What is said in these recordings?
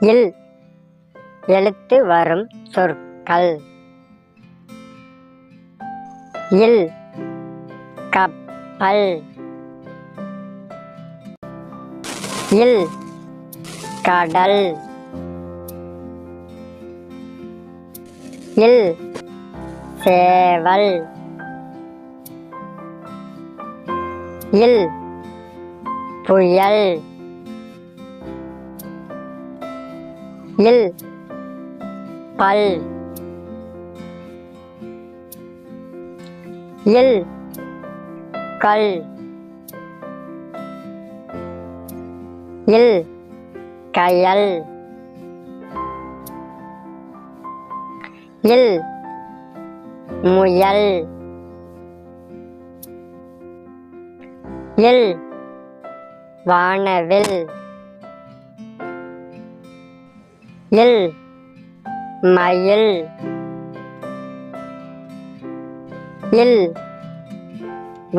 இல் எழுத்து வரும் சொற்கள். இல் கப்பல். இல் கடல். இல் சேவல். இல் புயல். இல் பல். இல் கல். இல் கயல். இல் முயல். இல் வானவில். இல் மயில். இல்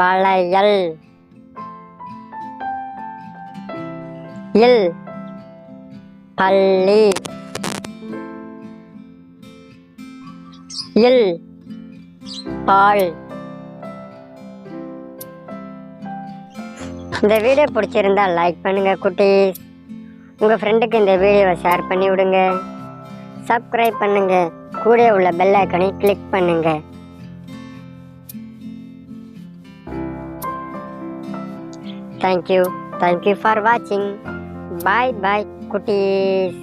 வளையல். இல் பள்ளி. இல் பால். இந்த வீடியோ பிடிச்சிருந்தா லைக் பண்ணுங்க குட்டீஸ். உங்கள் ஃப்ரெண்டுக்கு இந்த வீடியோவை ஷேர் பண்ணி விடுங்க. சப்ஸ்கிரைப் பண்ணுங்க. கூட உள்ள பெல் ஐக்கானை கிளிக் பண்ணுங்க. Thank you for watching. Bye bye குட்டீஸ்.